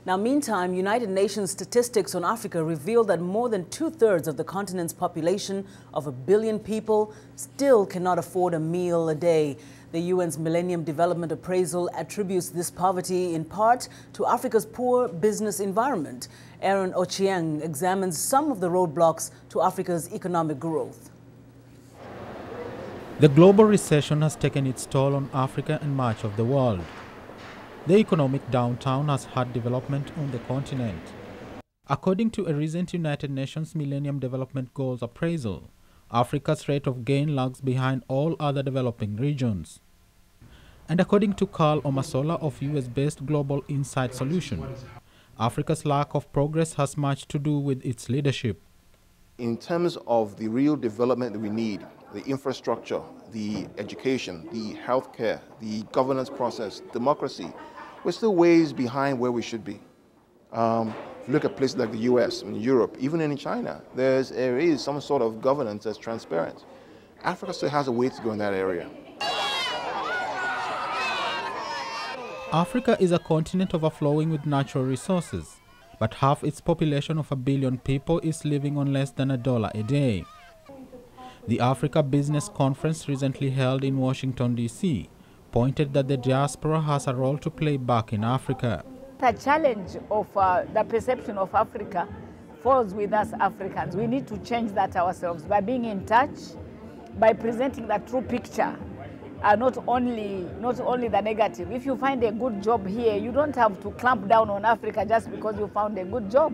Now, meantime, United Nations statistics on Africa reveal that more than two-thirds of the continent's population of 1 billion people still cannot afford a meal a day. The UN's Millennium Development Appraisal attributes this poverty in part to Africa's poor business environment. Aaron Ochieng examines some of the roadblocks to Africa's economic growth. The global recession has taken its toll on Africa and much of the world. The economic downturn has hurt development on the continent. According to a recent United Nations Millennium Development Goals appraisal, Africa's rate of gain lags behind all other developing regions. And according to Carl Omasola of US-based Global Insight Solution, Africa's lack of progress has much to do with its leadership. In terms of the real development that we need, the infrastructure, the education, the healthcare, the governance process, democracy, we're still ways behind where we should be. If you look at places like the US, in Europe, even in China, there is some sort of governance that's transparent. Africa still has a way to go in that area. Africa is a continent overflowing with natural resources, but half its population of 1 billion people is living on less than $1 a day. The Africa Business Conference recently held in Washington, D.C., pointed that the diaspora has a role to play back in Africa. The challenge of the perception of Africa falls with us Africans. We need to change that ourselves by being in touch, by presenting the true picture, not only the negative. If you find a good job here, you don't have to clamp down on Africa just because you found a good job,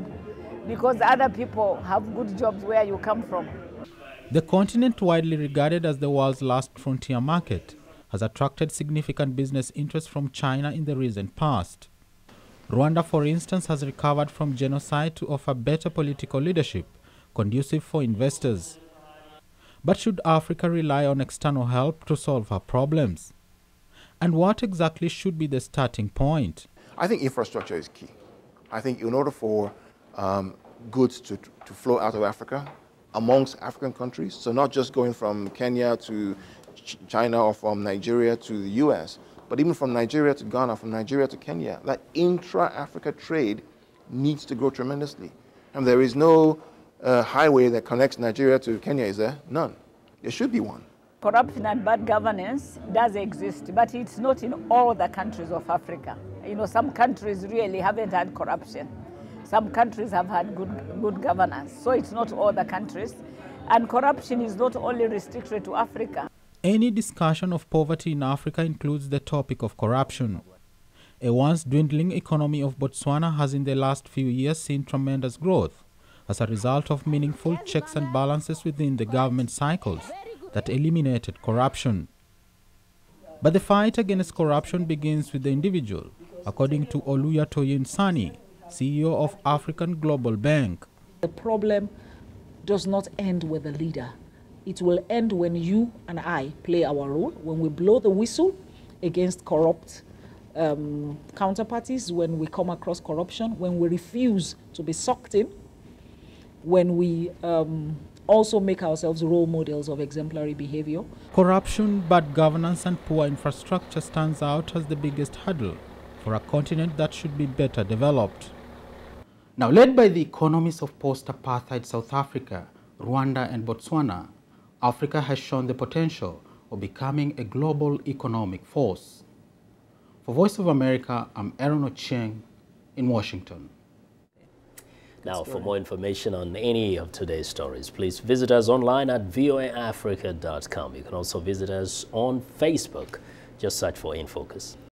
because other people have good jobs where you come from. The continent, widely regarded as the world's last frontier market, has attracted significant business interest from China in the recent past. Rwanda, for instance, has recovered from genocide to offer better political leadership, conducive for investors. But should Africa rely on external help to solve her problems? And what exactly should be the starting point? I think infrastructure is key. I think in order for goods to flow out of Africa, amongst African countries, so not just going from Kenya to China or from Nigeria to the US, but even from Nigeria to Ghana, from Nigeria to Kenya, that intra-Africa trade needs to grow tremendously. And there is no highway that connects Nigeria to Kenya, is there? None. There should be one. Corruption and bad governance does exist, but it's not in all the countries of Africa. You know, some countries really haven't had corruption. Some countries have had good governance, so it's not all the countries. And corruption is not only restricted to Africa. Any discussion of poverty in Africa includes the topic of corruption. A once dwindling economy of Botswana has in the last few years seen tremendous growth as a result of meaningful checks and balances within the government cycles that eliminated corruption. But the fight against corruption begins with the individual, according to Oluyatoyin Sani, CEO of African Global Bank. The problem does not end with the leader. It will end when you and I play our role, when we blow the whistle against corrupt counterparties, when we come across corruption, when we refuse to be sucked in, when we also make ourselves role models of exemplary behavior. Corruption, bad governance and poor infrastructure stands out as the biggest hurdle for a continent that should be better developed. Now, led by the economies of post-apartheid South Africa, Rwanda and Botswana, Africa has shown the potential of becoming a global economic force. For Voice of America, I'm Aaron Ochieng in Washington. Now, for more information on any of today's stories, please visit us online at voaafrica.com. You can also visit us on Facebook. Just search for In Focus.